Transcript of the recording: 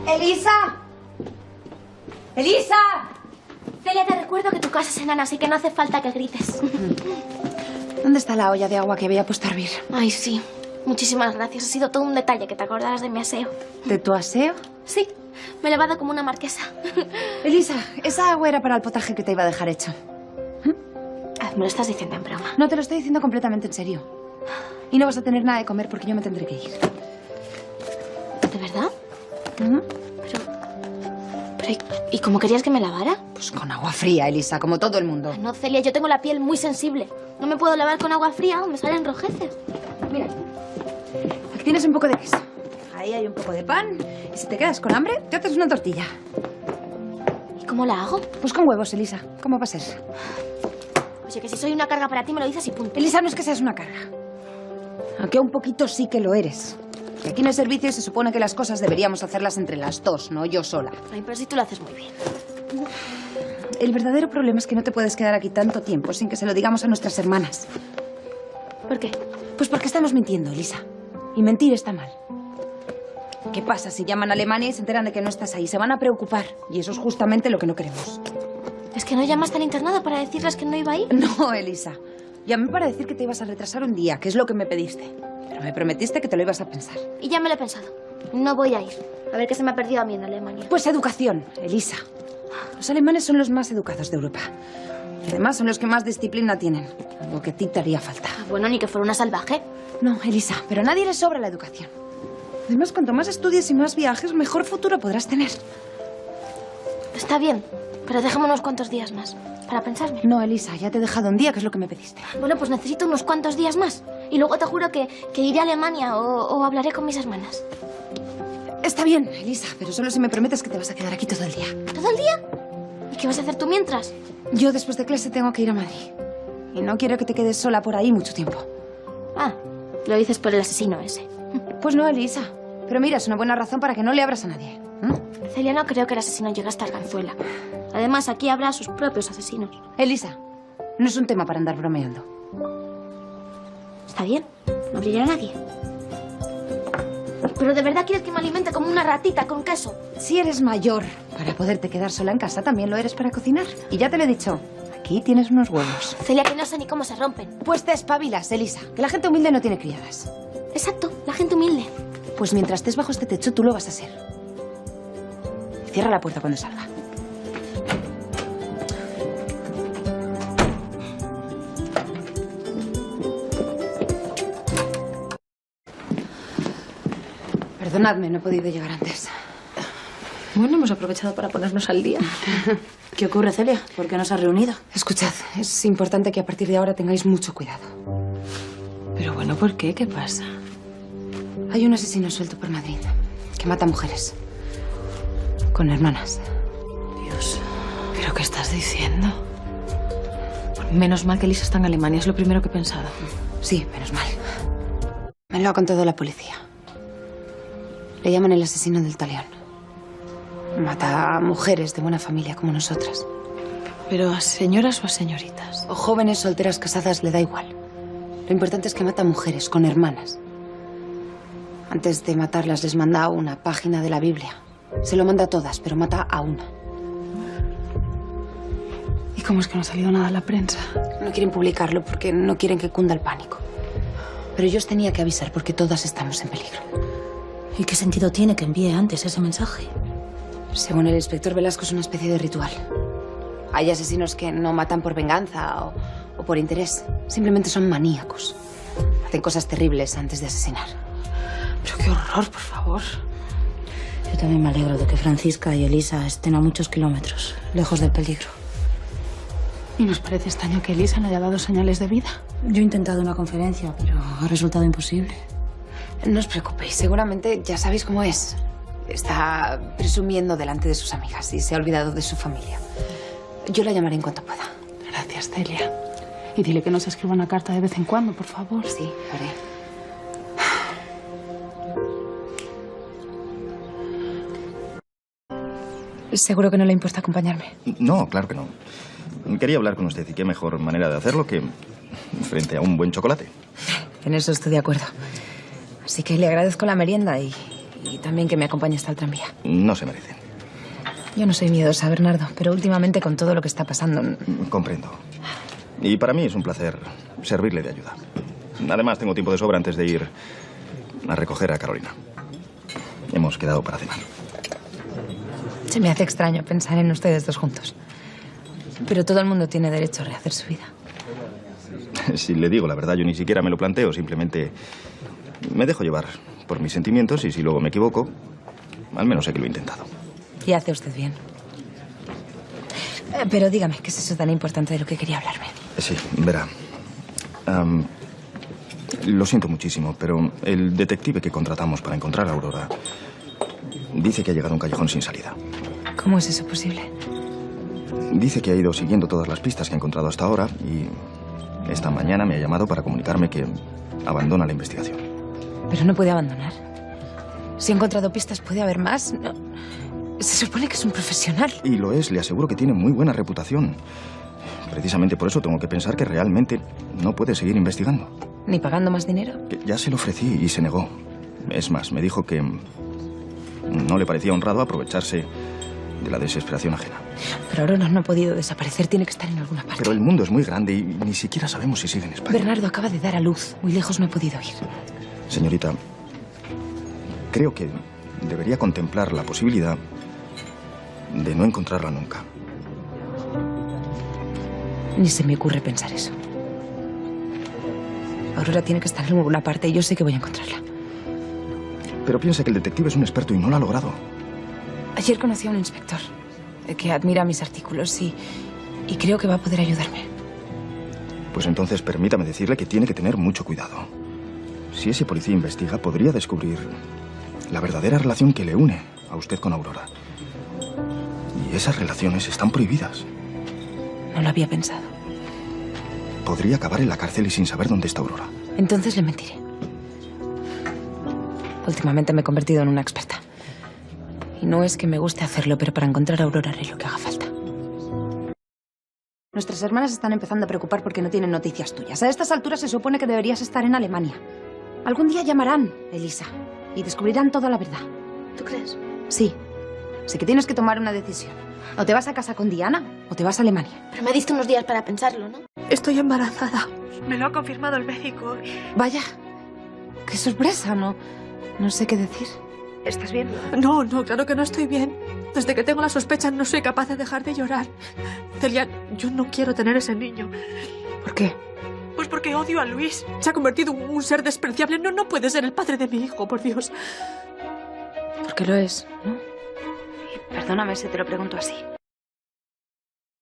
¡Elisa! ¡Elisa! Celia, te recuerdo que tu casa es enana, así que no hace falta que grites. ¿Dónde está la olla de agua que había puesto a hervir? Ay, sí. Muchísimas gracias. Ha sido todo un detalle que te acordaras de mi aseo. ¿De tu aseo? Sí. Me he lavado como una marquesa. Elisa, esa agua era para el potaje que te iba a dejar hecho. Me lo estás diciendo en broma. No, te lo estoy diciendo completamente en serio. Y no vas a tener nada de comer porque yo me tendré que ir. ¿De verdad? ¿Y cómo querías que me lavara? Pues con agua fría, Elisa, como todo el mundo. No, Celia, yo tengo la piel muy sensible. No me puedo lavar con agua fría o me salen rojeces. Mira, aquí tienes un poco de queso. Ahí hay un poco de pan. Y si te quedas con hambre, te haces una tortilla. ¿Y cómo la hago? Pues con huevos, Elisa. ¿Cómo va a ser? Oye, que si soy una carga para ti me lo dices y punto. Elisa, no es que seas una carga. Aunque un poquito sí que lo eres. Que aquí en el servicio se supone que las cosas deberíamos hacerlas entre las dos, no yo sola. Ay, pero si tú lo haces muy bien. El verdadero problema es que no te puedes quedar aquí tanto tiempo sin que se lo digamos a nuestras hermanas. ¿Por qué? Pues porque estamos mintiendo, Elisa. Y mentir está mal. ¿Qué pasa si llaman a Alemania y se enteran de que no estás ahí? Se van a preocupar. Y eso es justamente lo que no queremos. ¿Es que no llamaste al internado para decirles que no iba a ir? No, Elisa. Llamé para decir que te ibas a retrasar un día, que es lo que me pediste. Pero me prometiste que te lo ibas a pensar. Y ya me lo he pensado. No voy a ir. A ver qué se me ha perdido a mí en Alemania. Pues educación, Elisa. Los alemanes son los más educados de Europa. Y además son los que más disciplina tienen. Algo que a ti te haría falta. Bueno, ni que fuera una salvaje. No, Elisa, pero a nadie le sobra la educación. Además, cuanto más estudies y más viajes, mejor futuro podrás tener. Está bien, pero déjame unos cuantos días más para pensarme. No, Elisa, ya te he dejado un día, que es lo que me pediste. Bueno, pues necesito unos cuantos días más. Y luego te juro que iré a Alemania o hablaré con mis hermanas. Está bien, Elisa, pero solo si me prometes que te vas a quedar aquí todo el día. ¿Todo el día? ¿Y qué vas a hacer tú mientras? Yo después de clase tengo que ir a Madrid. Y no quiero que te quedes sola por ahí mucho tiempo. Ah, lo dices por el asesino ese. Pues no, Elisa. Pero mira, es una buena razón para que no le abras a nadie. Celia, no creo que el asesino llegue hasta Arganzuela. Además, aquí habrá sus propios asesinos. Elisa, no es un tema para andar bromeando. Está bien, no brillará nadie. ¿Pero de verdad quieres que me alimente como una ratita con queso? Si eres mayor para poderte quedar sola en casa, también lo eres para cocinar. Y ya te lo he dicho, aquí tienes unos huevos. Celia, que no sé ni cómo se rompen. Pues te espabilas, Elisa, que la gente humilde no tiene criadas. Exacto, la gente humilde. Pues mientras estés bajo este techo, tú lo vas a ser. Cierra la puerta cuando salga. Perdonadme, no he podido llegar antes. Bueno, hemos aprovechado para ponernos al día. ¿Qué ocurre, Celia? ¿Por qué nos has reunido? Escuchad, es importante que a partir de ahora tengáis mucho cuidado. Pero bueno, ¿por qué? ¿Qué pasa? Hay un asesino suelto por Madrid que mata mujeres. Con hermanas. Dios, ¿pero qué estás diciendo? Menos mal que Elisa está en Alemania, es lo primero que he pensado. Sí, menos mal. Me lo ha contado la policía. Le llaman el asesino del talión. Mata a mujeres de buena familia como nosotras. ¿Pero a señoras o a señoritas? O jóvenes solteras casadas, le da igual. Lo importante es que mata a mujeres con hermanas. Antes de matarlas les manda una página de la Biblia. Se lo manda a todas, pero mata a una. ¿Y cómo es que no ha salido nada en la prensa? No quieren publicarlo porque no quieren que cunda el pánico. Pero yo os tenía que avisar porque todas estamos en peligro. ¿Y qué sentido tiene que envíe antes ese mensaje? Según el inspector Velasco, es una especie de ritual. Hay asesinos que no matan por venganza o por interés. Simplemente son maníacos. Hacen cosas terribles antes de asesinar. Pero qué horror, por favor. Yo también me alegro de que Francisca y Elisa estén a muchos kilómetros, lejos del peligro. ¿Y nos parece extraño que Elisa no haya dado señales de vida? Yo he intentado una conferencia, pero ha resultado imposible. No os preocupéis, seguramente ya sabéis cómo es. Está presumiendo delante de sus amigas y se ha olvidado de su familia. Yo la llamaré en cuanto pueda. Gracias, Celia. Y dile que nos escriba una carta de vez en cuando, por favor. Sí, lo haré. ¿Seguro que no le importa acompañarme? No, claro que no. Quería hablar con usted y qué mejor manera de hacerlo que frente a un buen chocolate. En eso estoy de acuerdo. Así que le agradezco la merienda y también que me acompañe hasta el tranvía. No se merecen. Yo no soy miedosa, Bernardo, pero últimamente con todo lo que está pasando... Comprendo. Y para mí es un placer servirle de ayuda. Además, tengo tiempo de sobra antes de ir a recoger a Carolina. Hemos quedado para cenar. Se me hace extraño pensar en ustedes dos juntos. Pero todo el mundo tiene derecho a rehacer su vida. Si le digo la verdad, yo ni siquiera me lo planteo. Simplemente me dejo llevar por mis sentimientos y si luego me equivoco, al menos sé que lo he intentado. Y hace usted bien. Pero dígame, ¿qué es eso tan importante de lo que quería hablarme? Sí, verá. Lo siento muchísimo, pero el detective que contratamos para encontrar a Aurora dice que ha llegado a un callejón sin salida. ¿Cómo es eso posible? Dice que ha ido siguiendo todas las pistas que ha encontrado hasta ahora y esta mañana me ha llamado para comunicarme que abandona la investigación. Pero no puede abandonar. Si ha encontrado pistas, ¿puede haber más? No. Se supone que es un profesional. Y lo es, le aseguro que tiene muy buena reputación. Precisamente por eso tengo que pensar que realmente no puede seguir investigando. ¿Ni pagando más dinero? Que ya se lo ofrecí y se negó. Es más, me dijo que no le parecía honrado aprovecharse de la desesperación ajena. Pero Aurora no ha podido desaparecer, tiene que estar en alguna parte. Pero el mundo es muy grande y ni siquiera sabemos si sigue en España. Bernardo acaba de dar a luz. Muy lejos no ha podido ir. Señorita, creo que debería contemplar la posibilidad de no encontrarla nunca. Ni se me ocurre pensar eso. Aurora tiene que estar en alguna parte y yo sé que voy a encontrarla. Pero piensa que el detective es un experto y no lo ha logrado. Ayer conocí a un inspector que admira mis artículos y creo que va a poder ayudarme. Pues entonces permítame decirle que tiene que tener mucho cuidado. Si ese policía investiga, podría descubrir la verdadera relación que le une a usted con Aurora. Y esas relaciones están prohibidas. No lo había pensado. Podría acabar en la cárcel y sin saber dónde está Aurora. Entonces le mentiré. Últimamente me he convertido en una experta. Y no es que me guste hacerlo, pero para encontrar a Aurora haré lo que haga falta. Nuestras hermanas están empezando a preocupar porque no tienen noticias tuyas. A estas alturas se supone que deberías estar en Alemania. Algún día llamarán, Elisa, y descubrirán toda la verdad. ¿Tú crees? Sí. Sé que tienes que tomar una decisión. O te vas a casa con Diana o te vas a Alemania. Pero me diste unos días para pensarlo, ¿no? Estoy embarazada. Me lo ha confirmado el médico. Vaya, qué sorpresa, no sé qué decir. ¿Estás bien? No, claro que no estoy bien. Desde que tengo la sospecha no soy capaz de dejar de llorar. Celia, yo no quiero tener ese niño. ¿Por qué? Pues porque odio a Luis. Se ha convertido en un ser despreciable. No puede ser el padre de mi hijo, por Dios. Porque lo es, ¿no? Perdóname si te lo pregunto así.